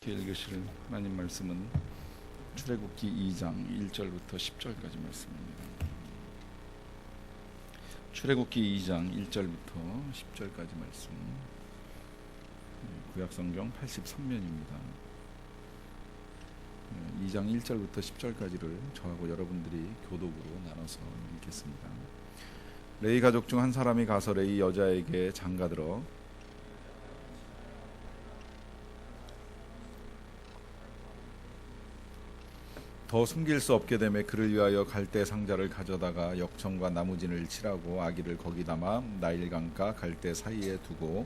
읽으실 하나님 말씀은 출애굽기 2장 1절부터 10절까지 말씀입니다. 출애굽기 2장 1절부터 10절까지 말씀. 구약성경 83면입니다. 2장 1절부터 10절까지를 저하고 여러분들이 교독으로 나눠서 읽겠습니다. 레위 가족 중 한 사람이 가서 레위 여자에게 장가들어 더 숨길 수 없게 되매 그를 위하여 갈대 상자를 가져다가 역청과 나무진을 칠하고 아기를 거기 담아 나일강과 갈대 사이에 두고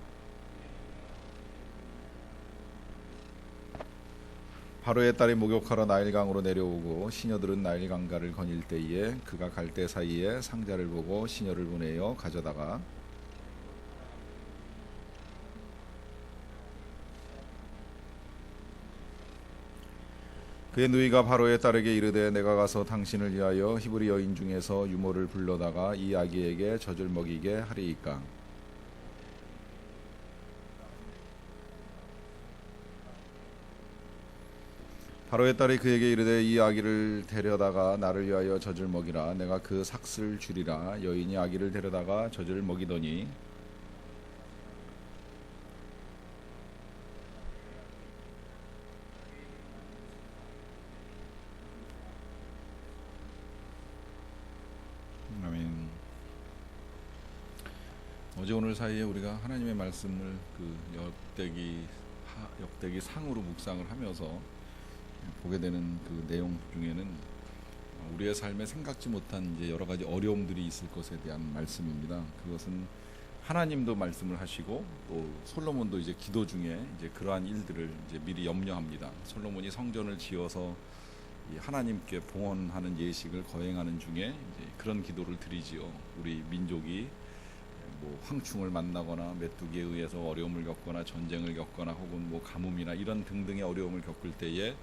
바로의 딸이 목욕하러 나일강으로 내려오고 시녀들은 나일강가를 거닐 때에 그가 갈대 사이에 상자를 보고 시녀를 보내어 가져다가 그의 누이가 바로의 딸에게 이르되 내가 가서 당신을 위하여 히브리 여인 중에서 유모를 불러다가 이 아기에게 젖을 먹이게 하리이까. 바로의 딸이 그에게 이르되 이 아기를 데려다가 나를 위하여 젖을 먹이라. 내가 그 삭슬 주리라. 여인이 아기를 데려다가 젖을 먹이더니 아멘. 어제 오늘 사이에 우리가 하나님의 말씀을 역대기 상으로 묵상을 하면서 보게 되는 그 내용 중에는 우리의 삶에 생각지 못한 이제 여러 가지 어려움들이 있을 것에 대한 말씀입니다. 그것은 하나님도 말씀을 하시고 또 솔로몬도 이제 기도 중에 이제 그러한 일들을 이제 미리 염려합니다. 솔로몬이 성전을 지어서 하나님께 봉헌하는 예식을 거행하는 중에 이제 그런 기도를 드리지요. 우리 민족이 뭐 황충을 만나거나 메뚜기에 의해서 어려움을 겪거나 전쟁을 겪거나 혹은 뭐 가뭄이나 이런 등등의 어려움을 겪을 때에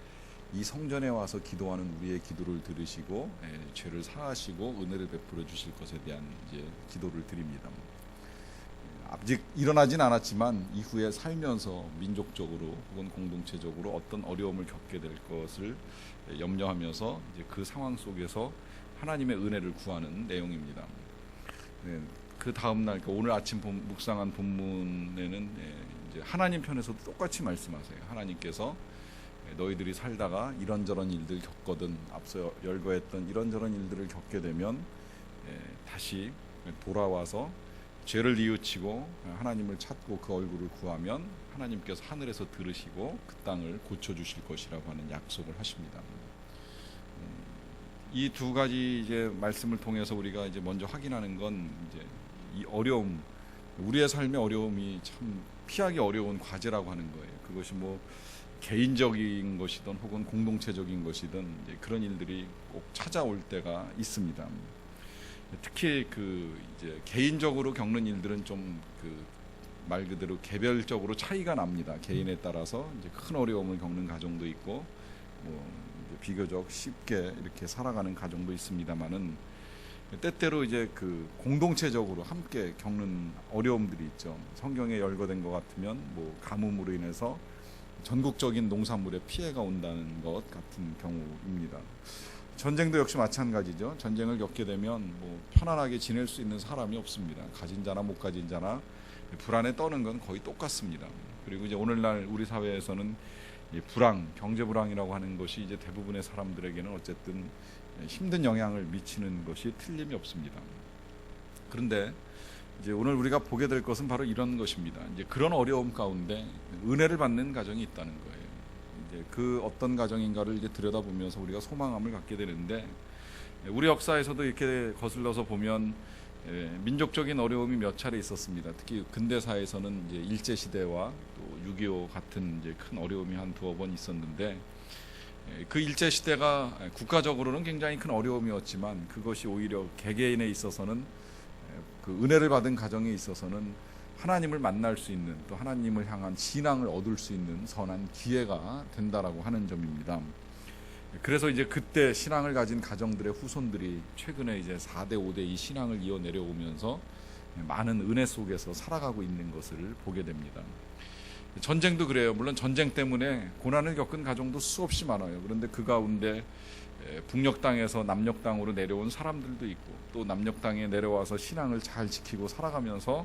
이 성전에 와서 기도하는 우리의 기도를 들으시고 죄를 사하시고 은혜를 베풀어 주실 것에 대한 이제 기도를 드립니다. 아직 일어나진 않았지만 이후에 살면서 민족적으로 혹은 공동체적으로 어떤 어려움을 겪게 될 것을 염려하면서 이제 그 상황 속에서 하나님의 은혜를 구하는 내용입니다. 그 다음 날, 그러니까 오늘 아침 묵상한 본문에는 이제 하나님 편에서도 똑같이 말씀하세요. 하나님께서 너희들이 살다가 이런저런 일들 겪거든, 앞서 열거했던 이런저런 일들을 겪게 되면 다시 돌아와서 죄를 뉘우치고 하나님을 찾고 그 얼굴을 구하면 하나님께서 하늘에서 들으시고 그 땅을 고쳐주실 것이라고 하는 약속을 하십니다. 이 두 가지 이제 말씀을 통해서 우리가 이제 먼저 확인하는 건 이제 이 어려움, 우리의 삶의 어려움이 참 피하기 어려운 과제라고 하는 거예요. 그것이 뭐 개인적인 것이든 혹은 공동체적인 것이든 이제 그런 일들이 꼭 찾아올 때가 있습니다. 특히 그 이제 개인적으로 겪는 일들은 좀 말 그대로 개별적으로 차이가 납니다. 개인에 따라서 이제 큰 어려움을 겪는 가정도 있고 뭐 이제 비교적 쉽게 이렇게 살아가는 가정도 있습니다만은 때때로 이제 그 공동체적으로 함께 겪는 어려움들이 있죠. 성경에 열거된 것 같으면 뭐 가뭄으로 인해서 전국적인 농산물에 피해가 온다는 것 같은 경우입니다. 전쟁도 역시 마찬가지죠. 전쟁을 겪게 되면 뭐 편안하게 지낼 수 있는 사람이 없습니다. 가진 자나 못 가진 자나 불안에 떠는 건 거의 똑같습니다. 그리고 이제 오늘날 우리 사회에서는 불황, 경제 불황이라고 하는 것이 이제 대부분의 사람들에게는 어쨌든 힘든 영향을 미치는 것이 틀림이 없습니다. 그런데 이제 오늘 우리가 보게 될 것은 바로 이런 것입니다. 이제 그런 어려움 가운데 은혜를 받는 가정이 있다는 거예요. 이제 그 어떤 가정인가를 이제 들여다보면서 우리가 소망함을 갖게 되는데, 우리 역사에서도 이렇게 거슬러서 보면 민족적인 어려움이 몇 차례 있었습니다. 특히 근대사에서는 이제 일제 시대와 또 6.25 같은 이제 큰 어려움이 한 두어 번 있었는데, 그 일제 시대가 국가적으로는 굉장히 큰 어려움이었지만 그것이 오히려 개개인에 있어서는 그 은혜를 받은 가정에 있어서는 하나님을 만날 수 있는, 또 하나님을 향한 신앙을 얻을 수 있는 선한 기회가 된다라고 하는 점입니다. 그래서 이제 그때 신앙을 가진 가정들의 후손들이 최근에 이제 4대 5대 이 신앙을 이어 내려오면서 많은 은혜 속에서 살아가고 있는 것을 보게 됩니다. 전쟁도 그래요. 물론 전쟁 때문에 고난을 겪은 가정도 수없이 많아요. 그런데 그 가운데 북녘 땅에서 남녘 땅으로 내려온 사람들도 있고, 또 남녘 땅에 내려와서 신앙을 잘 지키고 살아가면서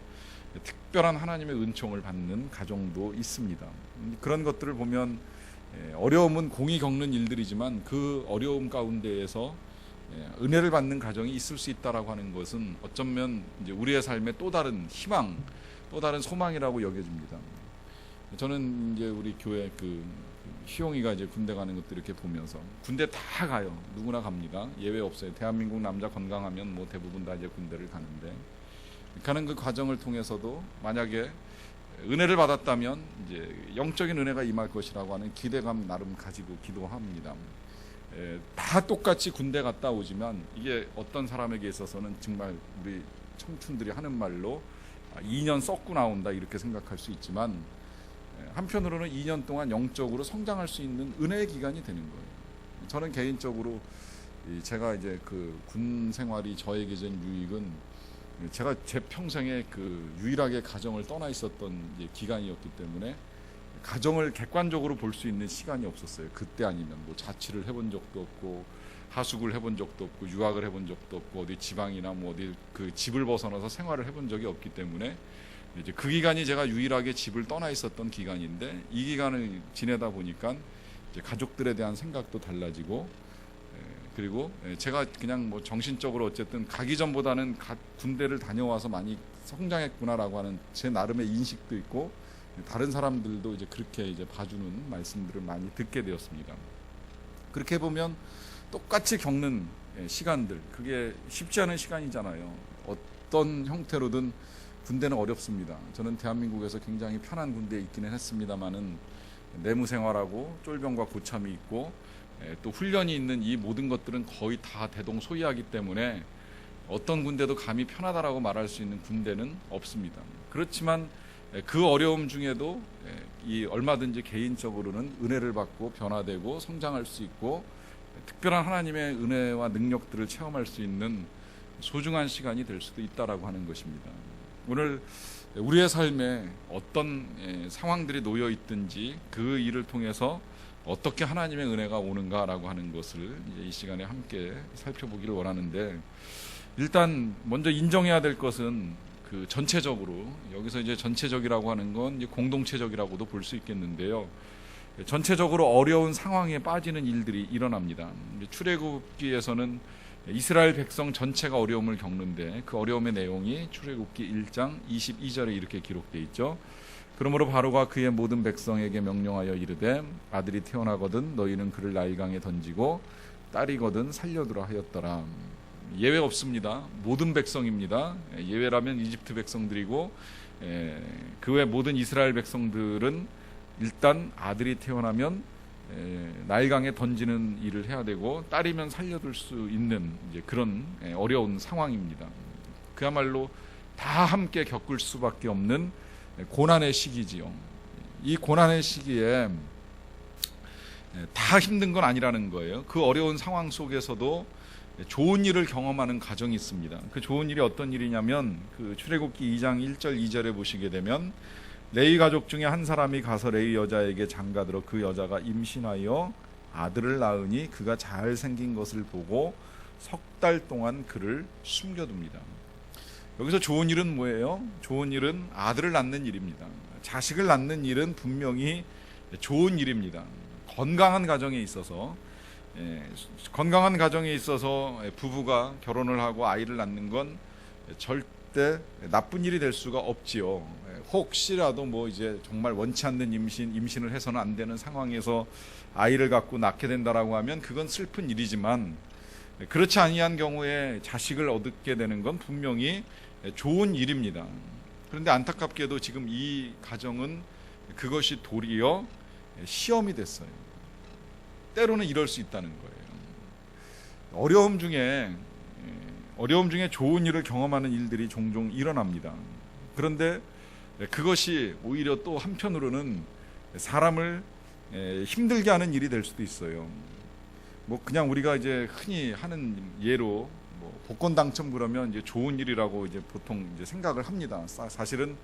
특별한 하나님의 은총을 받는 가정도 있습니다. 그런 것들을 보면 어려움은 공이 겪는 일들이지만 그 어려움 가운데에서 은혜를 받는 가정이 있을 수 있다라고 하는 것은 어쩌면 이제 우리의 삶의 또 다른 희망, 또 다른 소망이라고 여겨집니다. 저는 이제 우리 교회 희용이가 이제 군대 가는 것들 이렇게 보면서, 군대 다 가요. 누구나 갑니다. 예외 없어요. 대한민국 남자 건강하면 뭐 대부분 다 이제 군대를 가는데, 가는 그 과정을 통해서도 만약에 은혜를 받았다면 이제 영적인 은혜가 임할 것이라고 하는 기대감 나름 가지고 기도합니다. 다 똑같이 군대 갔다 오지만 이게 어떤 사람에게 있어서는 정말 우리 청춘들이 하는 말로 2년 썩고 나온다 이렇게 생각할 수 있지만, 한편으로는 2년 동안 영적으로 성장할 수 있는 은혜의 기간이 되는 거예요. 저는 개인적으로 제가 이제 군 생활이 저에게 준 유익은, 제가 제 평생에 유일하게 가정을 떠나 있었던 이제 기간이었기 때문에 가정을 객관적으로 볼 수 있는 시간이 없었어요. 그때 아니면 뭐 자취를 해본 적도 없고, 하숙을 해본 적도 없고, 유학을 해본 적도 없고, 어디 지방이나 뭐 어디 집을 벗어나서 생활을 해본 적이 없기 때문에 이제 그 기간이 제가 유일하게 집을 떠나 있었던 기간인데, 이 기간을 지내다 보니까 이제 가족들에 대한 생각도 달라지고, 그리고 제가 그냥 뭐 정신적으로 어쨌든 가기 전보다는 군대를 다녀와서 많이 성장했구나라고 하는 제 나름의 인식도 있고, 다른 사람들도 이제 그렇게 이제 봐주는 말씀들을 많이 듣게 되었습니다. 그렇게 보면 똑같이 겪는 시간들, 그게 쉽지 않은 시간이잖아요. 어떤 형태로든 군대는 어렵습니다. 저는 대한민국에서 굉장히 편한 군대에 있기는 했습니다만은, 내무 생활하고 쫄병과 고참이 있고 또 훈련이 있는 이 모든 것들은 거의 다 대동소이하기 때문에 어떤 군대도 감히 편하다라고 말할 수 있는 군대는 없습니다. 그렇지만 그 어려움 중에도 이 얼마든지 개인적으로는 은혜를 받고 변화되고 성장할 수 있고, 특별한 하나님의 은혜와 능력들을 체험할 수 있는 소중한 시간이 될 수도 있다라고 하는 것입니다. 오늘 우리의 삶에 어떤 상황들이 놓여 있든지 그 일을 통해서 어떻게 하나님의 은혜가 오는가라고 하는 것을 이제 이 시간에 함께 살펴보기를 원하는데, 일단 먼저 인정해야 될 것은 전체적으로, 여기서 이제 전체적이라고 하는 건 이제 공동체적이라고도 볼 수 있겠는데요. 전체적으로 어려운 상황에 빠지는 일들이 일어납니다. 출애굽기에서는 이스라엘 백성 전체가 어려움을 겪는데, 그 어려움의 내용이 출애굽기 1장 22절에 이렇게 기록되어 있죠. 그러므로 바로가 그의 모든 백성에게 명령하여 이르되, 아들이 태어나거든 너희는 그를 나일강에 던지고 딸이거든 살려두라 하였더라. 예외 없습니다. 모든 백성입니다. 예외라면 이집트 백성들이고, 그 외 모든 이스라엘 백성들은 일단 아들이 태어나면 나일강에 던지는 일을 해야 되고, 딸이면 살려둘 수 있는 이제 그런 어려운 상황입니다. 그야말로 다 함께 겪을 수밖에 없는 고난의 시기지요. 이 고난의 시기에 다 힘든 건 아니라는 거예요. 그 어려운 상황 속에서도 좋은 일을 경험하는 가정이 있습니다. 그 좋은 일이 어떤 일이냐면, 출애굽기 2장 1절 2절에 보시게 되면, 레위 가족 중에 한 사람이 가서 레위 여자에게 장가들어 그 여자가 임신하여 아들을 낳으니 그가 잘생긴 것을 보고 석 달 동안 그를 숨겨둡니다. 여기서 좋은 일은 뭐예요? 좋은 일은 아들을 낳는 일입니다. 자식을 낳는 일은 분명히 좋은 일입니다. 건강한 가정에 있어서 부부가 결혼을 하고 아이를 낳는 건 절대 나쁜 일이 될 수가 없지요. 혹시라도 뭐 이제 정말 원치 않는 임신을 해서는 안 되는 상황에서 아이를 갖고 낳게 된다라고 하면 그건 슬픈 일이지만, 그렇지 아니한 경우에 자식을 얻게 되는 건 분명히 좋은 일입니다. 그런데 안타깝게도 지금 이 가정은 그것이 도리어 시험이 됐어요. 때로는 이럴 수 있다는 거예요. 어려움 중에 좋은 일을 경험하는 일들이 종종 일어납니다. 그런데 그것이 오히려 또 한편으로는 사람을 힘들게 하는 일이 될 수도 있어요. 뭐 그냥 우리가 이제 흔히 하는 예로 복권 당첨 그러면 이제 좋은 일이라고 이제 보통 이제 생각을 합니다. 사실은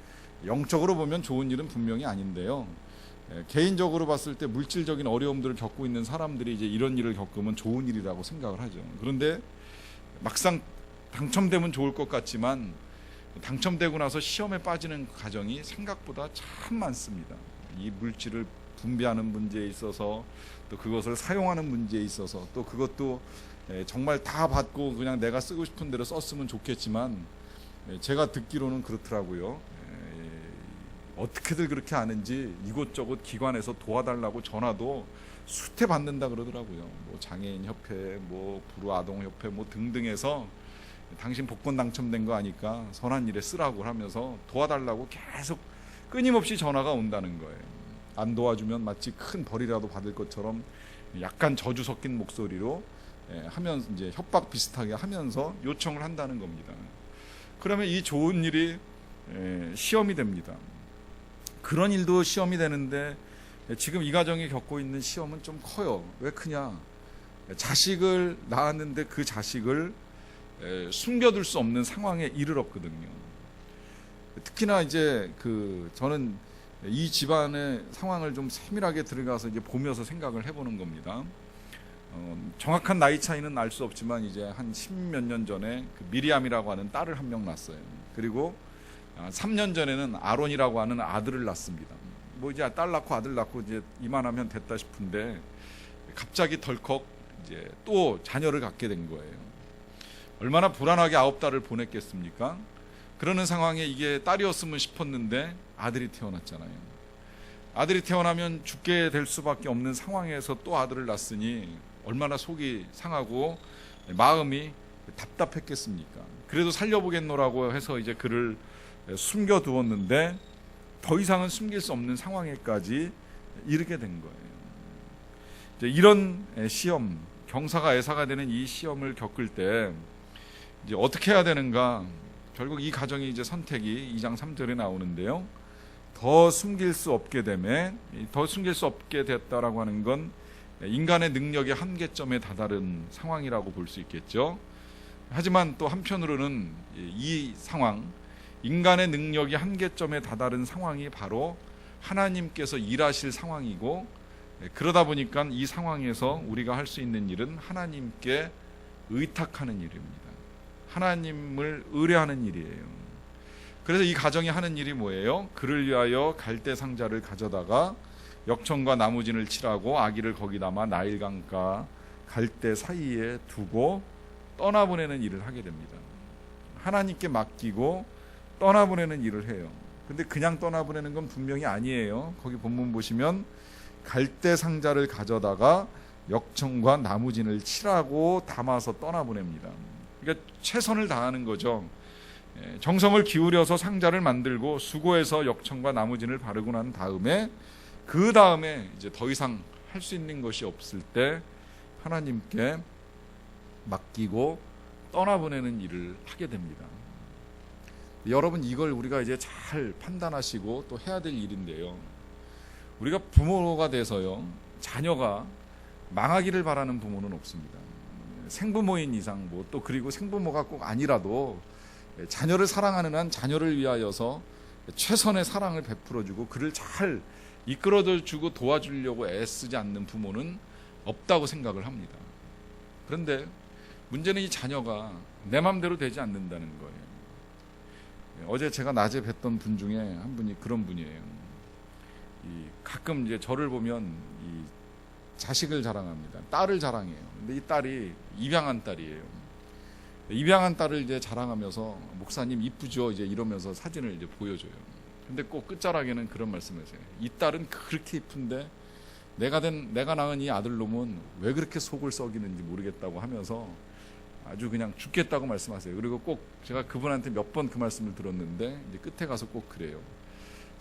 영적으로 보면 좋은 일은 분명히 아닌데요. 개인적으로 봤을 때 물질적인 어려움들을 겪고 있는 사람들이 이제 이런 일을 겪으면 좋은 일이라고 생각을 하죠. 그런데 막상 당첨되면 좋을 것 같지만 당첨되고 나서 시험에 빠지는 과정이 생각보다 참 많습니다. 이 물질을 분배하는 문제에 있어서, 또 그것을 사용하는 문제에 있어서, 또 그것도 정말 다 받고 그냥 내가 쓰고 싶은 대로 썼으면 좋겠지만, 제가 듣기로는 그렇더라고요. 어떻게들 그렇게 아는지 이곳저곳 기관에서 도와달라고 전화도 수태 받는다 그러더라고요. 뭐 장애인 협회, 뭐 불우아동 협회, 뭐 등등해서 당신 복권 당첨된 거 아니까 선한 일에 쓰라고 하면서 도와달라고 계속 끊임없이 전화가 온다는 거예요. 안 도와주면 마치 큰 벌이라도 받을 것처럼 약간 저주 섞인 목소리로 하면서 이제 협박 비슷하게 하면서 요청을 한다는 겁니다. 그러면 이 좋은 일이 시험이 됩니다. 그런 일도 시험이 되는데 지금 이 가정이 겪고 있는 시험은 좀 커요. 왜 크냐? 자식을 낳았는데 그 자식을 숨겨둘 수 없는 상황에 이르렀거든요. 특히나 이제 저는 이 집안의 상황을 좀 세밀하게 들어가서 이제 보면서 생각을 해보는 겁니다. 정확한 나이 차이는 알 수 없지만 이제 한 10몇 년 전에 미리암이라고 하는 딸을 한 명 낳았어요. 그리고 3년 전에는 아론이라고 하는 아들을 낳습니다. 뭐 이제 딸 낳고 아들 낳고 이제 이만하면 됐다 싶은데 갑자기 덜컥 이제 또 자녀를 갖게 된 거예요. 얼마나 불안하게 9달을 보냈겠습니까? 그러는 상황에 이게 딸이었으면 싶었는데 아들이 태어났잖아요. 아들이 태어나면 죽게 될 수밖에 없는 상황에서 또 아들을 낳았으니 얼마나 속이 상하고 마음이 답답했겠습니까? 그래도 살려보겠노라고 해서 이제 그를 숨겨두었는데 더 이상은 숨길 수 없는 상황에까지 이르게 된 거예요. 이제 이런 시험, 경사가 애사가 되는 이 시험을 겪을 때 이제 어떻게 해야 되는가? 결국 이 가정의 이제 선택이 2장 3절에 나오는데요. 더 숨길 수 없게 되매, 더 숨길 수 없게 됐다라고 하는 건 인간의 능력의 한계점에 다다른 상황이라고 볼 수 있겠죠. 하지만 또 한편으로는 이 상황, 인간의 능력이 한계점에 다다른 상황이 바로 하나님께서 일하실 상황이고, 그러다 보니까 이 상황에서 우리가 할 수 있는 일은 하나님께 의탁하는 일입니다. 하나님을 의뢰하는 일이에요. 그래서 이 가정이 하는 일이 뭐예요? 그를 위하여 갈대 상자를 가져다가 역청과 나무진을 칠하고 아기를 거기 담아 나일강가 갈대 사이에 두고 떠나보내는 일을 하게 됩니다. 하나님께 맡기고 떠나보내는 일을 해요. 근데 그냥 떠나보내는 건 분명히 아니에요. 거기 본문 보시면 갈대 상자를 가져다가 역청과 나무진을 칠하고 담아서 떠나보냅니다. 그러니까 최선을 다하는 거죠. 정성을 기울여서 상자를 만들고 수고해서 역청과 나무진을 바르고 난 다음에 그 다음에 이제 더 이상 할 수 있는 것이 없을 때 하나님께 맡기고 떠나보내는 일을 하게 됩니다. 여러분, 이걸 우리가 이제 잘 판단하시고 또 해야 될 일인데요. 우리가 부모가 돼서요, 자녀가 망하기를 바라는 부모는 없습니다. 생부모인 이상 또 그리고 생부모가 꼭 아니라도 자녀를 사랑하는 한 자녀를 위하여서 최선의 사랑을 베풀어주고 그를 잘 이끌어주고 도와주려고 애쓰지 않는 부모는 없다고 생각을 합니다. 그런데 문제는 이 자녀가 내 맘대로 되지 않는다는 거예요. 어제 제가 낮에 뵀던 분 중에 한 분이 그런 분이에요. 가끔 이제 저를 보면 이 자식을 자랑합니다. 딸을 자랑해요. 근데 이 딸이 입양한 딸이에요. 입양한 딸을 이제 자랑하면서 목사님 이쁘죠? 이제 이러면서 사진을 이제 보여줘요. 근데 꼭 끝자락에는 그런 말씀을 하세요. 이 딸은 그렇게 이쁜데 내가 낳은 이 아들놈은 왜 그렇게 속을 썩이는지 모르겠다고 하면서 아주 그냥 죽겠다고 말씀하세요. 그리고 꼭 제가 그분한테 몇 번 그 말씀을 들었는데 이제 끝에 가서 꼭 그래요.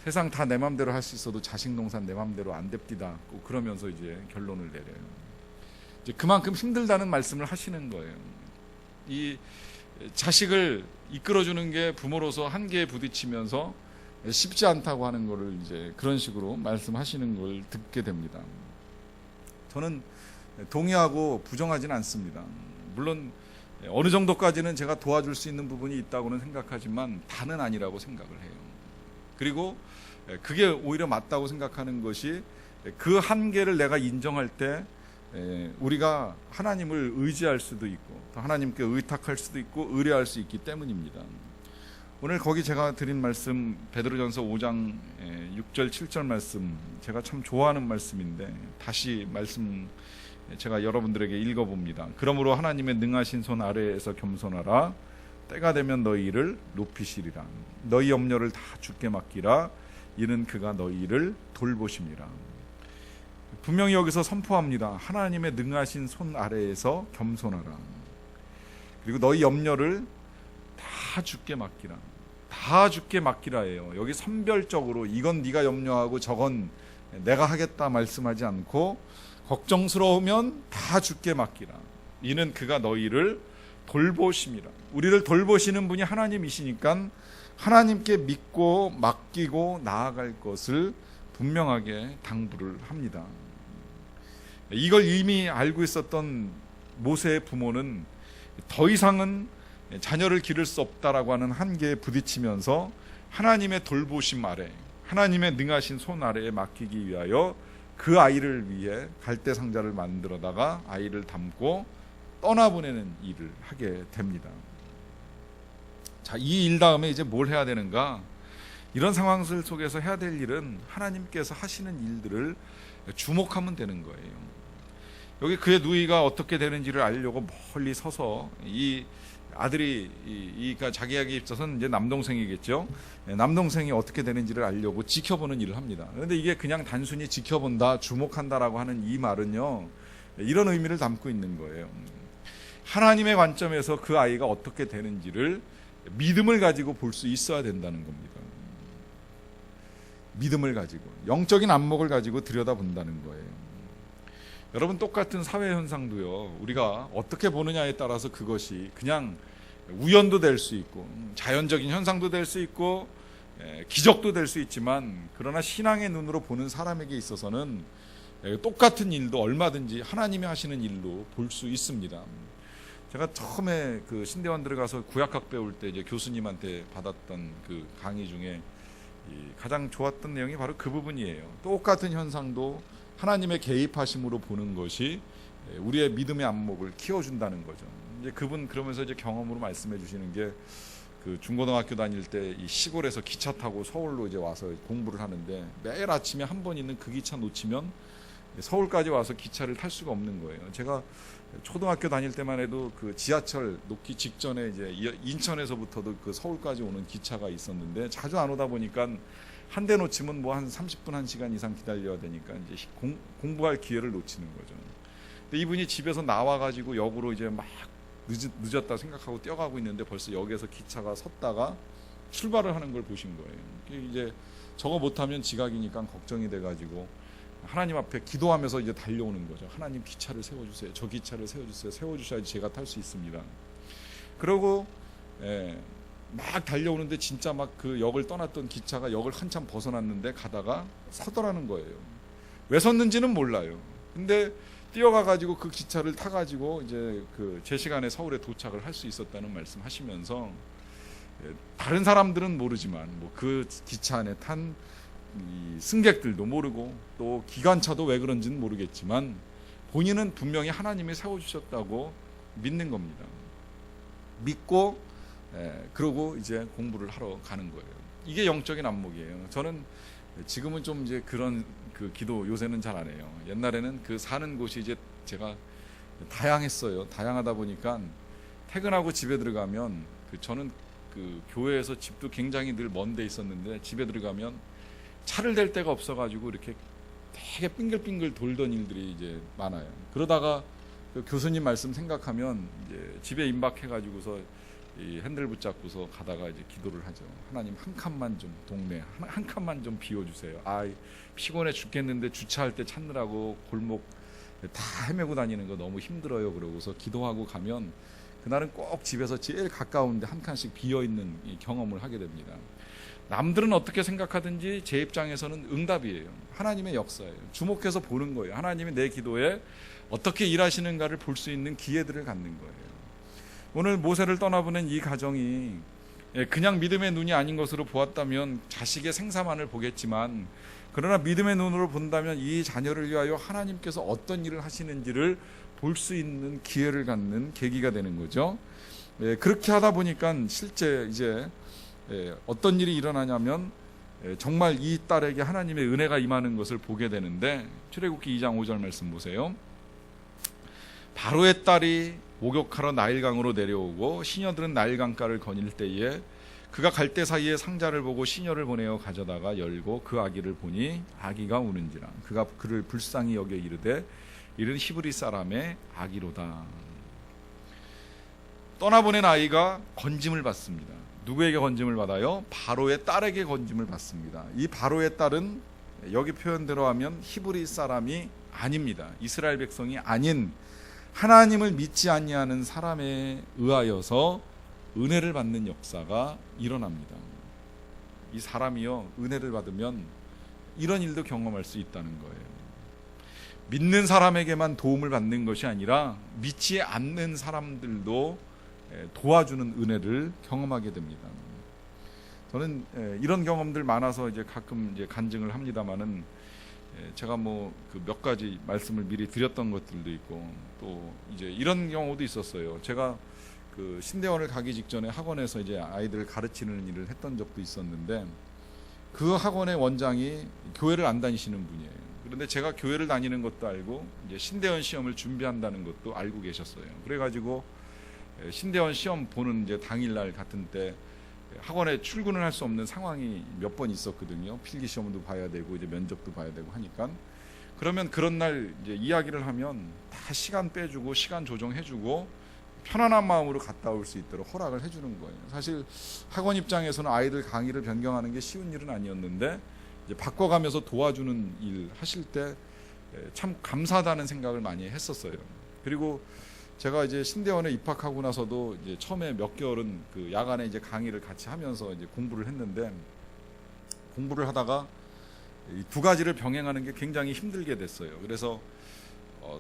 세상 다 내 맘대로 할 수 있어도 자식 농사는 내 맘대로 안 됩디다. 꼭 그러면서 이제 결론을 내려요. 이제 그만큼 힘들다는 말씀을 하시는 거예요. 이 자식을 이끌어주는 게 부모로서 한계에 부딪히면서 쉽지 않다고 하는 거를 이제 그런 식으로 말씀하시는 걸 듣게 됩니다. 저는 동의하고 부정하지는 않습니다. 물론 어느 정도까지는 제가 도와줄 수 있는 부분이 있다고는 생각하지만 다는 아니라고 생각을 해요. 그리고 그게 오히려 맞다고 생각하는 것이 그 한계를 내가 인정할 때 우리가 하나님을 의지할 수도 있고 또 하나님께 의탁할 수도 있고 의뢰할 수 있기 때문입니다. 오늘 거기 제가 드린 말씀 베드로전서 5장 6절 7절 말씀 제가 참 좋아하는 말씀인데 다시 말씀 제가 여러분들에게 읽어봅니다. 그러므로 하나님의 능하신 손 아래에서 겸손하라. 때가 되면 너희를 높이시리라. 너희 염려를 다 주께 맡기라. 이는 그가 너희를 돌보심이라. 분명히 여기서 선포합니다. 하나님의 능하신 손 아래에서 겸손하라. 그리고 너희 염려를 다 주께 맡기라. 다 주께 맡기라예요. 여기 선별적으로 이건 네가 염려하고 저건 내가 하겠다 말씀하지 않고 걱정스러우면 다 주께 맡기라. 이는 그가 너희를 돌보심이라. 우리를 돌보시는 분이 하나님이시니까 하나님께 믿고 맡기고 나아갈 것을 분명하게 당부를 합니다. 이걸 이미 알고 있었던 모세의 부모는 더 이상은 자녀를 기를 수 없다라고 하는 한계에 부딪히면서 하나님의 돌보심 아래, 하나님의 능하신 손 아래에 맡기기 위하여 그 아이를 위해 갈대 상자를 만들어다가 아이를 담고 떠나보내는 일을 하게 됩니다. 자, 이 일 다음에 이제 뭘 해야 되는가? 이런 상황들 속에서 해야 될 일은 하나님께서 하시는 일들을 주목하면 되는 거예요. 여기 그의 누이가 어떻게 되는지를 알려고 멀리 서서 이 아들이 그러니까 자기에게 있어서는 이제 남동생이겠죠. 남동생이 어떻게 되는지를 알려고 지켜보는 일을 합니다. 그런데 이게 그냥 단순히 지켜본다, 주목한다라고 하는 이 말은요, 이런 의미를 담고 있는 거예요. 하나님의 관점에서 그 아이가 어떻게 되는지를 믿음을 가지고 볼 수 있어야 된다는 겁니다. 믿음을 가지고 영적인 안목을 가지고 들여다본다는 거예요. 여러분, 똑같은 사회 현상도요, 우리가 어떻게 보느냐에 따라서 그것이 그냥 우연도 될 수 있고 자연적인 현상도 될 수 있고 기적도 될 수 있지만, 그러나 신앙의 눈으로 보는 사람에게 있어서는 똑같은 일도 얼마든지 하나님이 하시는 일로 볼 수 있습니다. 제가 처음에 그 신대원 들어가서 구약학 배울 때 이제 교수님한테 받았던 그 강의 중에 가장 좋았던 내용이 바로 그 부분이에요. 똑같은 현상도 하나님의 개입하심으로 보는 것이 우리의 믿음의 안목을 키워준다는 거죠. 이제 그분 그러면서 이제 경험으로 말씀해 주시는 게, 그 중고등학교 다닐 때 이 시골에서 기차 타고 서울로 이제 와서 공부를 하는데 매일 아침에 한 번 있는 그 기차 놓치면 서울까지 와서 기차를 탈 수가 없는 거예요. 제가 초등학교 다닐 때만 해도 그 지하철 놓기 직전에 이제 인천에서부터도 그 서울까지 오는 기차가 있었는데 자주 안 오다 보니까 한 대 놓치면 뭐 한 30분, 1시간 이상 기다려야 되니까 이제 공부할 기회를 놓치는 거죠. 근데 이분이 집에서 나와가지고 역으로 이제 막 늦었다 생각하고 뛰어가고 있는데 벌써 역에서 기차가 섰다가 출발을 하는 걸 보신 거예요. 이제 저거 못하면 지각이니까 걱정이 돼가지고 하나님 앞에 기도하면서 이제 달려오는 거죠. 하나님, 기차를 세워주세요. 저 기차를 세워주세요. 세워주셔야지 제가 탈 수 있습니다. 그러고 막 달려오는데 진짜 막 그 역을 떠났던 기차가 역을 한참 벗어났는데 가다가 서더라는 거예요. 왜 섰는지는 몰라요. 근데 뛰어가가지고 그 기차를 타가지고 이제 그 제 시간에 서울에 도착을 할 수 있었다는 말씀하시면서, 다른 사람들은 모르지만 뭐 그 기차 안에 탄 이 승객들도 모르고 또 기관차도 왜 그런지는 모르겠지만 본인은 분명히 하나님이 세워주셨다고 믿는 겁니다. 믿고 그러고 이제 공부를 하러 가는 거예요. 이게 영적인 안목이에요. 저는 지금은 좀 이제 그런 그 기도 요새는 잘 안 해요. 옛날에는 그 사는 곳이 이제 제가 다양했어요. 다양하다 보니까 퇴근하고 집에 들어가면 저는 그 교회에서 집도 굉장히 늘 먼 데 있었는데 집에 들어가면 차를 댈 데가 없어가지고 이렇게 되게 빙글빙글 돌던 일들이 이제 많아요. 그러다가 그 교수님 말씀 생각하면 이제 집에 임박해가지고서 이 핸들 붙잡고서 가다가 이제 기도를 하죠. 하나님, 한 칸만 좀 동네 한 칸만 좀 비워주세요. 아, 피곤해 죽겠는데 주차할 때 찾느라고 골목 다 헤매고 다니는 거 너무 힘들어요. 그러고서 기도하고 가면 그날은 꼭 집에서 제일 가까운데 한 칸씩 비어 있는 이 경험을 하게 됩니다. 남들은 어떻게 생각하든지 제 입장에서는 응답이에요. 하나님의 역사예요. 주목해서 보는 거예요. 하나님이 내 기도에 어떻게 일하시는가를 볼 수 있는 기회들을 갖는 거예요. 오늘 모세를 떠나보낸 이 가정이 그냥 믿음의 눈이 아닌 것으로 보았다면 자식의 생사만을 보겠지만, 그러나 믿음의 눈으로 본다면 이 자녀를 위하여 하나님께서 어떤 일을 하시는지를 볼 수 있는 기회를 갖는 계기가 되는 거죠. 그렇게 하다 보니까 실제 이제 어떤 일이 일어나냐면 정말 이 딸에게 하나님의 은혜가 임하는 것을 보게 되는데, 출애굽기 2장 5절 말씀 보세요. 바로의 딸이 목욕하러 나일강으로 내려오고 시녀들은 나일강가를 거닐 때에 그가 갈대 사이에 상자를 보고 시녀를 보내어 가져다가 열고 그 아기를 보니 아기가 우는지라. 그가 그를 불쌍히 여겨 이르되 이른 히브리 사람의 아기로다. 떠나보낸 아이가 건짐을 받습니다. 누구에게 건짐을 받아요? 바로의 딸에게 건짐을 받습니다. 이 바로의 딸은 여기 표현대로 하면 히브리 사람이 아닙니다. 이스라엘 백성이 아닌 하나님을 믿지 아니하는 사람에 의하여서 은혜를 받는 역사가 일어납니다. 이 사람이요, 은혜를 받으면 이런 일도 경험할 수 있다는 거예요. 믿는 사람에게만 도움을 받는 것이 아니라 믿지 않는 사람들도 도와주는 은혜를 경험하게 됩니다. 저는 이런 경험들 많아서 이제 가끔 이제 간증을 합니다만은, 제가 뭐 그 몇 가지 말씀을 미리 드렸던 것들도 있고, 또 이제 이런 경우도 있었어요. 제가 그 신대원을 가기 직전에 학원에서 이제 아이들을 가르치는 일을 했던 적도 있었는데, 그 학원의 원장이 교회를 안 다니시는 분이에요. 그런데 제가 교회를 다니는 것도 알고 이제 신대원 시험을 준비한다는 것도 알고 계셨어요. 그래가지고 신대원 시험 보는 이제 당일날 같은 때 학원에 출근을 할 수 없는 상황이 몇 번 있었거든요. 필기 시험도 봐야 되고 이제 면접도 봐야 되고 하니까. 그러면 그런 날 이제 이야기를 하면 다 시간 빼주고 시간 조정해주고 편안한 마음으로 갔다 올 수 있도록 허락을 해주는 거예요. 사실 학원 입장에서는 아이들 강의를 변경하는 게 쉬운 일은 아니었는데, 이제 바꿔가면서 도와주는 일 하실 때 참 감사하다는 생각을 많이 했었어요. 그리고 제가 이제 신대원에 입학하고 나서도 이제 처음에 몇 개월은 그 야간에 이제 강의를 같이 하면서 이제 공부를 했는데, 공부를 하다가 이 두 가지를 병행하는 게 굉장히 힘들게 됐어요. 그래서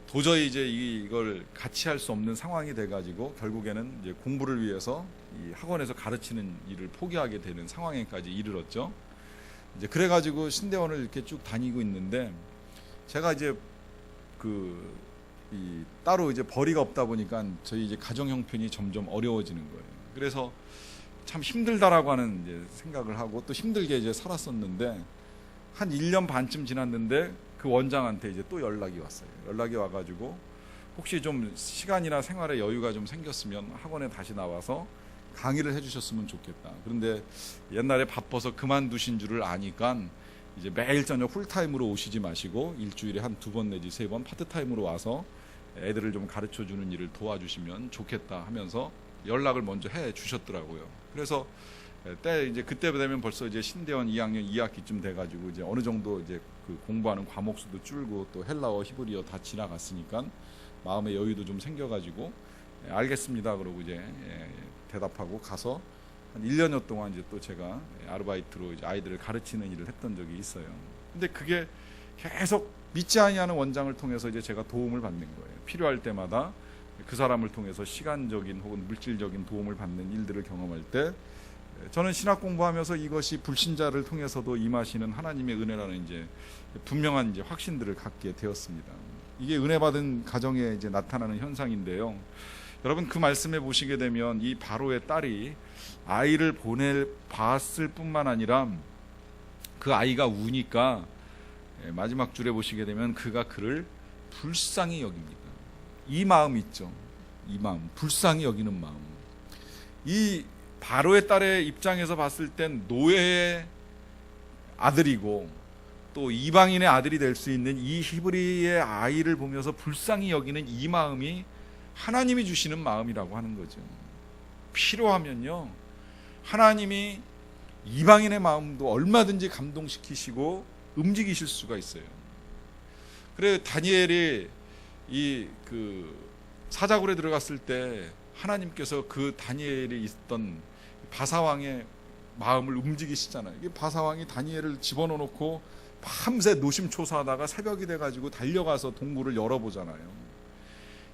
도저히 이제 이걸 같이 할 수 없는 상황이 돼가지고 결국에는 이제 공부를 위해서 이 학원에서 가르치는 일을 포기하게 되는 상황에까지 이르렀죠. 이제 그래가지고 신대원을 이렇게 쭉 다니고 있는데, 제가 이제 따로 이제 벌이가 없다 보니까 저희 이제 가정 형편이 점점 어려워지는 거예요. 그래서 참 힘들다라고 하는 이제 생각을 하고 또 힘들게 이제 살았었는데, 한 1년 반쯤 지났는데 그 원장한테 이제 또 연락이 왔어요. 연락이 와가지고 혹시 좀 시간이나 생활에 여유가 좀 생겼으면 학원에 다시 나와서 강의를 해주셨으면 좋겠다. 그런데 옛날에 바빠서 그만두신 줄을 아니까 이제 매일 저녁 풀타임으로 오시지 마시고 일주일에 한 2번 내지 3번 파트타임으로 와서 애들을 좀 가르쳐주는 일을 도와주시면 좋겠다 하면서 연락을 먼저 해 주셨더라고요. 그래서 이제 그때 되면 벌써 이제 신대원 2학년 2학기쯤 돼가지고 이제 어느 정도 이제 그 공부하는 과목 수도 줄고 또 헬라어, 히브리어 다 지나갔으니까 마음의 여유도 좀 생겨가지고 알겠습니다 그러고 이제 대답하고 가서 한 1년여 동안 이제 또 제가 아르바이트로 이제 아이들을 가르치는 일을 했던 적이 있어요. 근데 그게 계속 믿지 아니하는 원장을 통해서 이제 제가 도움을 받는 거예요. 필요할 때마다 그 사람을 통해서 시간적인 혹은 물질적인 도움을 받는 일들을 경험할 때, 저는 신학 공부하면서 이것이 불신자를 통해서도 임하시는 하나님의 은혜라는 이제 분명한 이제 확신들을 갖게 되었습니다. 이게 은혜 받은 가정에 이제 나타나는 현상인데요. 여러분 그 말씀에 보시게 되면 이 바로의 딸이 아이를 보내봤을 뿐만 아니라 그 아이가 우니까 마지막 줄에 보시게 되면 그가 그를 불쌍히 여깁니다. 이 마음 있죠. 이 마음, 불쌍히 여기는 마음. 이 바로의 딸의 입장에서 봤을 땐 노예의 아들이고 또 이방인의 아들이 될 수 있는 이 히브리의 아이를 보면서 불쌍히 여기는 이 마음이 하나님이 주시는 마음이라고 하는 거죠. 필요하면요, 하나님이 이방인의 마음도 얼마든지 감동시키시고 움직이실 수가 있어요. 그래 다니엘이 이 그 사자굴에 들어갔을 때 하나님께서 그 다니엘이 있던 바사왕의 마음을 움직이시잖아요. 이 바사왕이 다니엘을 집어넣어 놓고 밤새 노심초사하다가 새벽이 돼가지고 달려가서 동굴을 열어보잖아요.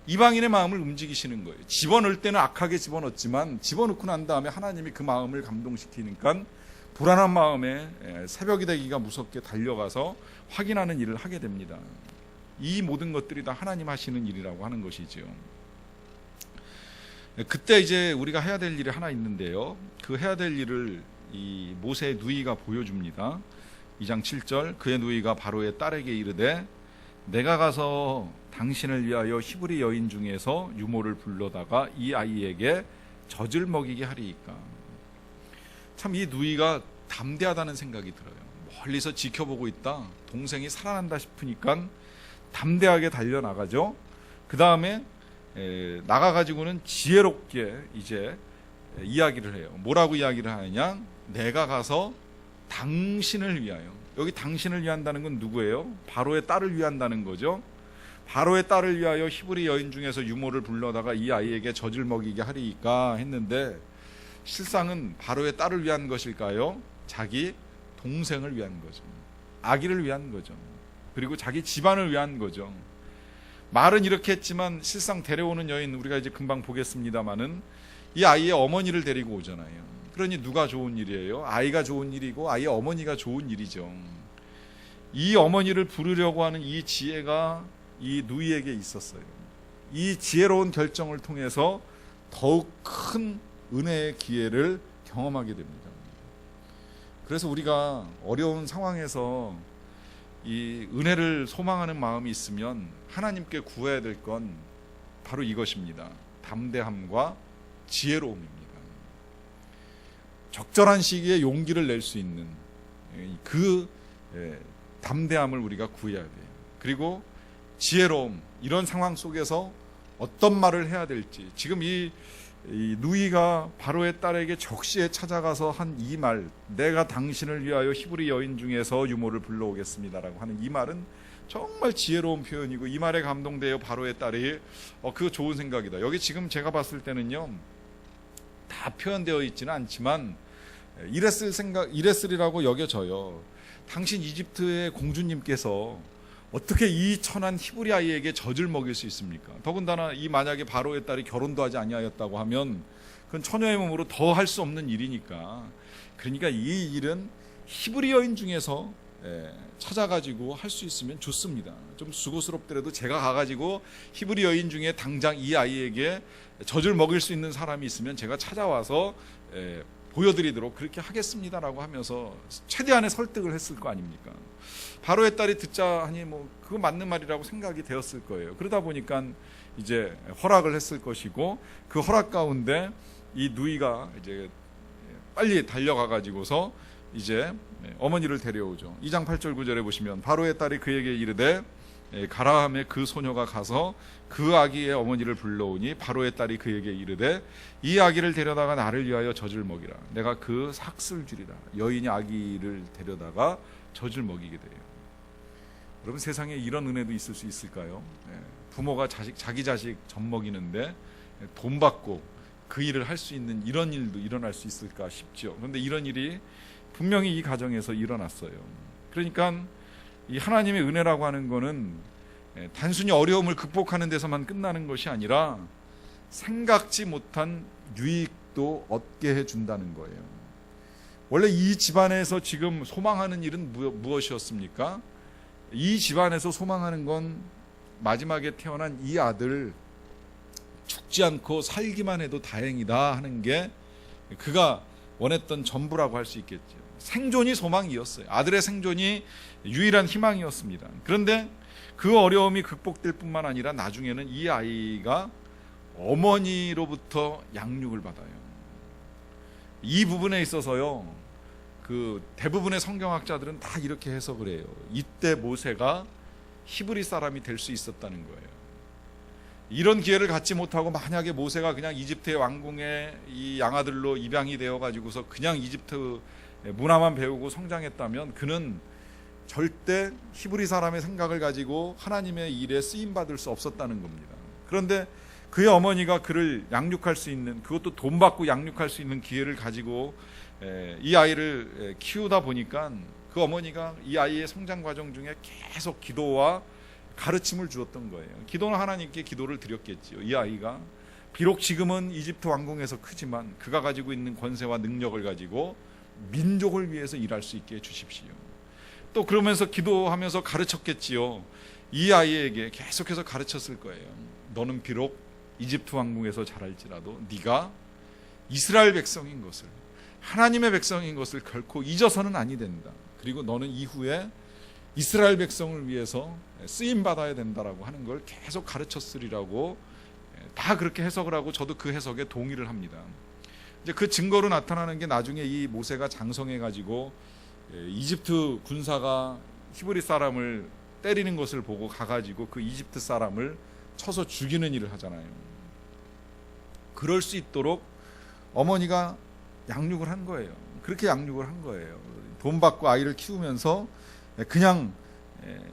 이방인의 마음을 움직이시는 거예요. 집어넣을 때는 악하게 집어넣었지만 집어넣고 난 다음에 하나님이 그 마음을 감동시키니까 불안한 마음에 새벽이 되기가 무섭게 달려가서 확인하는 일을 하게 됩니다. 이 모든 것들이 다 하나님 하시는 일이라고 하는 것이지요. 그때 이제 우리가 해야 될 일이 하나 있는데요. 그 해야 될 일을 이 모세의 누이가 보여줍니다. 2장 7절, 그의 누이가 바로의 딸에게 이르되 내가 가서 당신을 위하여 히브리 여인 중에서 유모를 불러다가 이 아이에게 젖을 먹이게 하리이까. 참 이 누이가 담대하다는 생각이 들어요. 멀리서 지켜보고 있다, 동생이 살아난다 싶으니까 담대하게 달려나가죠. 그 다음에 나가가지고는 지혜롭게 이제 이야기를 해요. 뭐라고 이야기를 하느냐? 내가 가서 당신을 위하여. 여기 당신을 위한다는 건 누구예요? 바로의 딸을 위한다는 거죠. 바로의 딸을 위하여 히브리 여인 중에서 유모를 불러다가 이 아이에게 젖을 먹이게 하리이까 했는데, 실상은 바로의 딸을 위한 것일까요? 자기 동생을 위한 거죠. 아기를 위한 거죠. 그리고 자기 집안을 위한 거죠. 말은 이렇게 했지만 실상 데려오는 여인, 우리가 이제 금방 보겠습니다마는 이 아이의 어머니를 데리고 오잖아요. 그러니 누가 좋은 일이에요? 아이가 좋은 일이고 아이의 어머니가 좋은 일이죠. 이 어머니를 부르려고 하는 이 지혜가 이 누이에게 있었어요. 이 지혜로운 결정을 통해서 더욱 큰 은혜의 기회를 경험하게 됩니다. 그래서 우리가 어려운 상황에서 이 은혜를 소망하는 마음이 있으면 하나님께 구해야 될 건 바로 이것입니다. 담대함과 지혜로움입니다. 적절한 시기에 용기를 낼 수 있는 그 담대함을 우리가 구해야 돼요. 그리고 지혜로움, 이런 상황 속에서 어떤 말을 해야 될지. 지금 이 누이가 바로의 딸에게 적시에 찾아가서 한 이 말, 내가 당신을 위하여 히브리 여인 중에서 유모를 불러오겠습니다라고 하는 이 말은 정말 지혜로운 표현이고, 이 말에 감동되어 바로의 딸이 그거 좋은 생각이다. 여기 지금 제가 봤을 때는요, 다 표현되어 있지는 않지만 이랬으리라고 여겨져요. 당신 이집트의 공주님께서 어떻게 이 천한 히브리 아이에게 젖을 먹일 수 있습니까? 더군다나 이 만약에 바로의 딸이 결혼도 하지 아니하였다고 하면 그건 처녀의 몸으로 더 할 수 없는 일이니까. 그러니까 이 일은 히브리 여인 중에서 찾아가지고 할 수 있으면 좋습니다. 좀 수고스럽더라도 제가 가가지고 히브리 여인 중에 당장 이 아이에게 젖을 먹일 수 있는 사람이 있으면 제가 찾아와서 보여드리도록 그렇게 하겠습니다라고 하면서 최대한의 설득을 했을 거 아닙니까? 바로의 딸이 듣자 하니 뭐 그거 맞는 말이라고 생각이 되었을 거예요. 그러다 보니까 이제 허락을 했을 것이고, 그 허락 가운데 이 누이가 이제 빨리 달려가 가지고서 이제 어머니를 데려오죠. 2장 8절 9절에 보시면 바로의 딸이 그에게 이르되 가라 하매 그 소녀가 가서 그 아기의 어머니를 불러오니 바로의 딸이 그에게 이르되 이 아기를 데려다가 나를 위하여 젖을 먹이라. 내가 그 삭슬 주리라. 여인이 아기를 데려다가 젖을 먹이게 돼요. 여러분, 세상에 이런 은혜도 있을 수 있을까요? 부모가 자기 자식 젖 먹이는데 돈 받고 그 일을 할 수 있는 이런 일도 일어날 수 있을까 싶죠. 그런데 이런 일이 분명히 이 가정에서 일어났어요. 그러니까 이 하나님의 은혜라고 하는 거는 단순히 어려움을 극복하는 데서만 끝나는 것이 아니라 생각지 못한 유익도 얻게 해준다는 거예요. 원래 이 집안에서 지금 소망하는 일은 무엇이었습니까? 이 집안에서 소망하는 건 마지막에 태어난 이 아들 죽지 않고 살기만 해도 다행이다 하는 게 그가 원했던 전부라고 할 수 있겠죠. 생존이 소망이었어요. 아들의 생존이 유일한 희망이었습니다. 그런데 그 어려움이 극복될 뿐만 아니라 나중에는 이 아이가 어머니로부터 양육을 받아요. 이 부분에 있어서요, 그 대부분의 성경학자들은 다 이렇게 해석을 해요. 이때 모세가 히브리 사람이 될 수 있었다는 거예요. 이런 기회를 갖지 못하고 만약에 모세가 그냥 이집트의 왕궁의 이 양아들로 입양이 되어 가지고서 그냥 이집트 문화만 배우고 성장했다면 그는 절대 히브리 사람의 생각을 가지고 하나님의 일에 쓰임 받을 수 없었다는 겁니다. 그런데 그의 어머니가 그를 양육할 수 있는, 그것도 돈 받고 양육할 수 있는 기회를 가지고 이 아이를 키우다 보니까 그 어머니가 이 아이의 성장 과정 중에 계속 기도와 가르침을 주었던 거예요. 기도는 하나님께 기도를 드렸겠지요. 이 아이가 비록 지금은 이집트 왕궁에서 크지만 그가 가지고 있는 권세와 능력을 가지고 민족을 위해서 일할 수 있게 해주십시오. 또 그러면서 기도하면서 가르쳤겠지요. 이 아이에게 계속해서 가르쳤을 거예요. 너는 비록 이집트 왕궁에서 자랄지라도 네가 이스라엘 백성인 것을, 하나님의 백성인 것을 결코 잊어서는 아니 된다. 그리고 너는 이후에 이스라엘 백성을 위해서 쓰임 받아야 된다라고 하는 걸 계속 가르쳤으리라고 다 그렇게 해석을 하고 저도 그 해석에 동의를 합니다. 이제 그 증거로 나타나는 게 나중에 이 모세가 장성해 가지고 이집트 군사가 히브리 사람을 때리는 것을 보고 가가지고 그 이집트 사람을 쳐서 죽이는 일을 하잖아요. 그럴 수 있도록 어머니가 양육을 한 거예요. 그렇게 양육을 한 거예요. 돈 받고 아이를 키우면서 그냥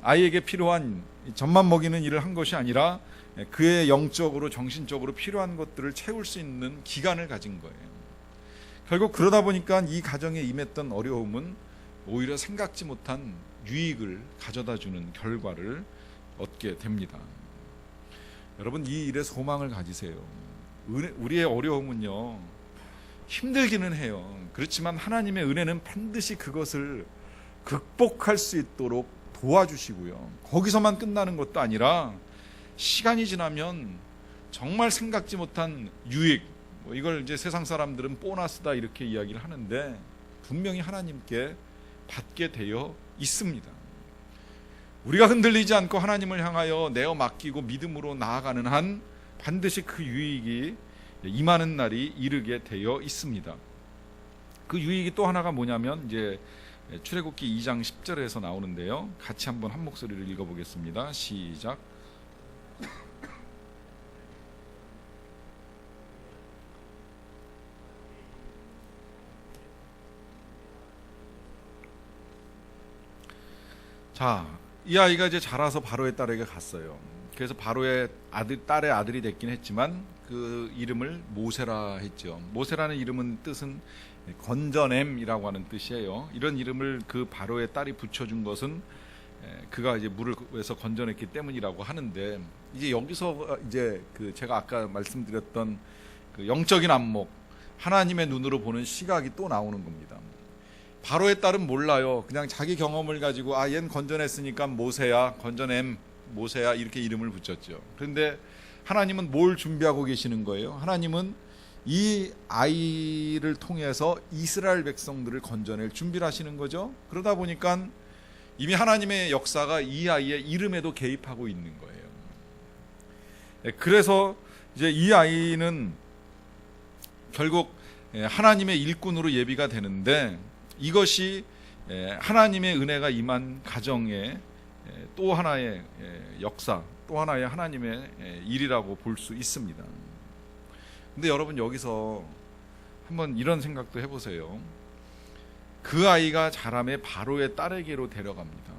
아이에게 필요한 젖만 먹이는 일을 한 것이 아니라 그의 영적으로 정신적으로 필요한 것들을 채울 수 있는 기간을 가진 거예요. 결국 그러다 보니까 이 가정에 임했던 어려움은 오히려 생각지 못한 유익을 가져다주는 결과를 얻게 됩니다. 여러분, 이 일에 소망을 가지세요. 우리의 어려움은요, 힘들기는 해요. 그렇지만 하나님의 은혜는 반드시 그것을 극복할 수 있도록 도와주시고요. 거기서만 끝나는 것도 아니라 시간이 지나면 정말 생각지 못한 유익, 이걸 이제 세상 사람들은 보너스다 이렇게 이야기를 하는데 분명히 하나님께 받게 되어 있습니다. 우리가 흔들리지 않고 하나님을 향하여 내어 맡기고 믿음으로 나아가는 한 반드시 그 유익이 임하는 날이 이르게 되어 있습니다. 그 유익이 또 하나가 뭐냐면 이제 출애굽기 2장 10절에서 나오는데요. 같이 한번 한 목소리를 읽어보겠습니다. 시작. 자, 이 아이가 이제 자라서 바로의 딸에게 갔어요. 그래서 바로의 딸의 아들이 됐긴 했지만 그 이름을 모세라 했죠. 모세라는 이름은 뜻은 건져냄이라고 하는 뜻이에요. 이런 이름을 그 바로의 딸이 붙여준 것은 그가 이제 물을 위해서 건져냈기 때문이라고 하는데, 이제 여기서 이제 그 제가 아까 말씀드렸던 그 영적인 안목, 하나님의 눈으로 보는 시각이 또 나오는 겁니다. 바로의 딸은 몰라요. 그냥 자기 경험을 가지고 얘는 건져냈으니까 모세야, 건져냄 모세야 이렇게 이름을 붙였죠. 그런데 하나님은 뭘 준비하고 계시는 거예요? 하나님은 이 아이를 통해서 이스라엘 백성들을 건져낼 준비를 하시는 거죠. 그러다 보니까 이미 하나님의 역사가 이 아이의 이름에도 개입하고 있는 거예요. 그래서 이제 이 아이는 결국 하나님의 일꾼으로 예비가 되는데, 이것이 하나님의 은혜가 임한 가정의 또 하나의 역사, 또 하나의 하나님의 일이라고 볼 수 있습니다. 근데 여러분, 여기서 한번 이런 생각도 해보세요. 그 아이가 자라매 바로의 딸에게로 데려갑니다.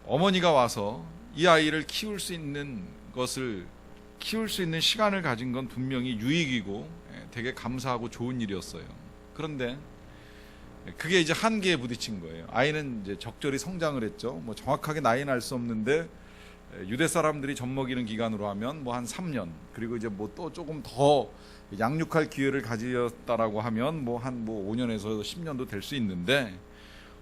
어머니가 와서 이 아이를 키울 수 있는 시간을 가진 건 분명히 유익이고 되게 감사하고 좋은 일이었어요. 그런데 그게 이제 한계에 부딪힌 거예요. 아이는 이제 적절히 성장을 했죠. 뭐 정확하게 나이는 알 수 없는데 유대 사람들이 젖먹이는 기간으로 하면 뭐 한 3년, 그리고 이제 뭐 또 조금 더 양육할 기회를 가졌다라고 하면 뭐 한 5년에서 10년도 될 수 있는데,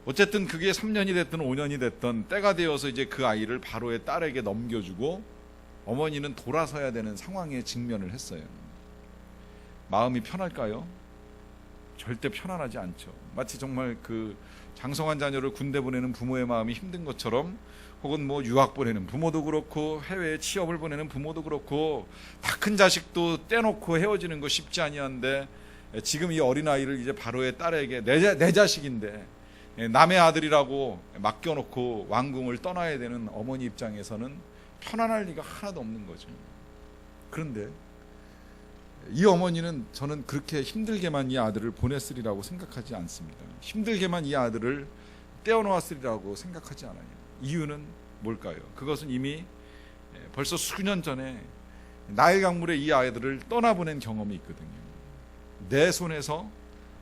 어쨌든 그게 3년이 됐든 5년이 됐든 때가 되어서 이제 그 아이를 바로의 딸에게 넘겨주고 어머니는 돌아서야 되는 상황에 직면을 했어요. 마음이 편할까요? 절대 편안하지 않죠. 마치 정말 그 장성한 자녀를 군대 보내는 부모의 마음이 힘든 것처럼, 혹은 뭐 유학 보내는 부모도 그렇고 해외에 취업을 보내는 부모도 그렇고, 다 큰 자식도 떼놓고 헤어지는 거 쉽지 아니한데, 지금 이 어린아이를 이제 바로의 딸에게 내 자식인데 남의 아들이라고 맡겨놓고 왕궁을 떠나야 되는 어머니 입장에서는 편안할 리가 하나도 없는 거죠. 그런데 이 어머니는 저는 그렇게 힘들게만 이 아들을 보냈으리라고 생각하지 않습니다. 힘들게만 이 아들을 떼어놓았으리라고 생각하지 않아요. 이유는 뭘까요? 그것은 이미 벌써 수년 전에 나일 강물에 이 아이들을 떠나보낸 경험이 있거든요. 내 손에서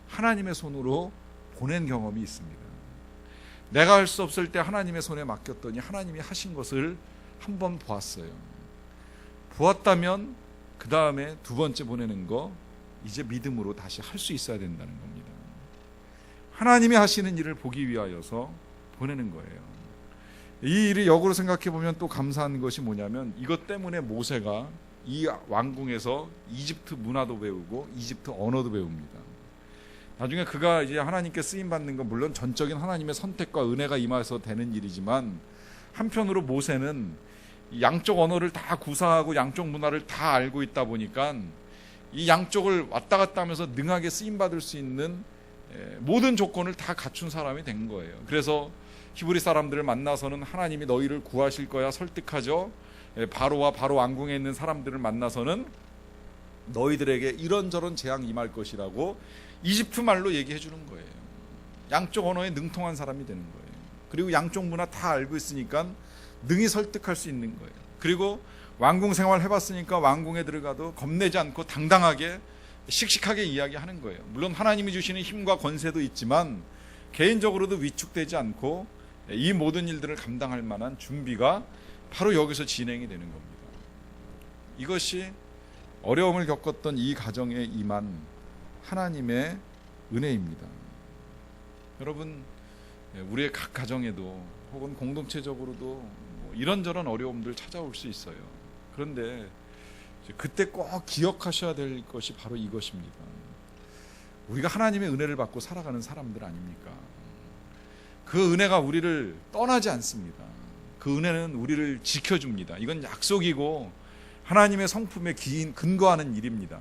하나님의 손으로 보낸 경험이 있습니다. 내가 할 수 없을 때 하나님의 손에 맡겼더니 하나님이 하신 것을 한번 보았어요. 보았다면 그 다음에 두 번째 보내는 거 이제 믿음으로 다시 할 수 있어야 된다는 겁니다. 하나님이 하시는 일을 보기 위하여서 보내는 거예요. 이 일이 역으로 생각해 보면 또 감사한 것이 뭐냐면 이것 때문에 모세가 이 왕궁에서 이집트 문화도 배우고 이집트 언어도 배웁니다. 나중에 그가 이제 하나님께 쓰임 받는 건 물론 전적인 하나님의 선택과 은혜가 임해서 되는 일이지만 한편으로 모세는 양쪽 언어를 다 구사하고 양쪽 문화를 다 알고 있다 보니까 이 양쪽을 왔다 갔다 하면서 능하게 쓰임 받을 수 있는 모든 조건을 다 갖춘 사람이 된 거예요. 그래서 히브리 사람들을 만나서는 하나님이 너희를 구하실 거야 설득하죠. 바로와 바로 왕궁에 있는 사람들을 만나서는 너희들에게 이런저런 재앙 임할 것이라고 이집트 말로 얘기해 주는 거예요. 양쪽 언어에 능통한 사람이 되는 거예요. 그리고 양쪽 문화 다 알고 있으니까 능히 설득할 수 있는 거예요. 그리고 왕궁 생활 해봤으니까 왕궁에 들어가도 겁내지 않고 당당하게 씩씩하게 이야기하는 거예요. 물론 하나님이 주시는 힘과 권세도 있지만 개인적으로도 위축되지 않고 이 모든 일들을 감당할 만한 준비가 바로 여기서 진행이 되는 겁니다. 이것이 어려움을 겪었던 이 가정에 임한 하나님의 은혜입니다. 여러분, 우리의 각 가정에도 혹은 공동체적으로도 이런저런 어려움들 찾아올 수 있어요. 그런데 그때 꼭 기억하셔야 될 것이 바로 이것입니다. 우리가 하나님의 은혜를 받고 살아가는 사람들 아닙니까? 그 은혜가 우리를 떠나지 않습니다. 그 은혜는 우리를 지켜줍니다. 이건 약속이고 하나님의 성품에 근거하는 일입니다.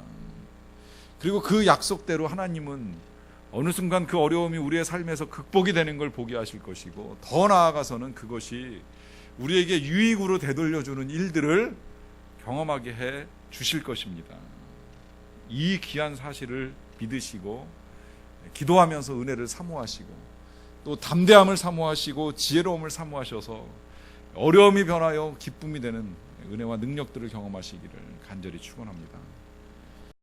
그리고 그 약속대로 하나님은 어느 순간 그 어려움이 우리의 삶에서 극복이 되는 걸 보게 하실 것이고 더 나아가서는 그것이 우리에게 유익으로 되돌려주는 일들을 경험하게 해 주실 것입니다. 이 귀한 사실을 믿으시고 기도하면서 은혜를 사모하시고 또 담대함을 사모하시고 지혜로움을 사모하셔서 어려움이 변하여 기쁨이 되는 은혜와 능력들을 경험하시기를 간절히 축원합니다.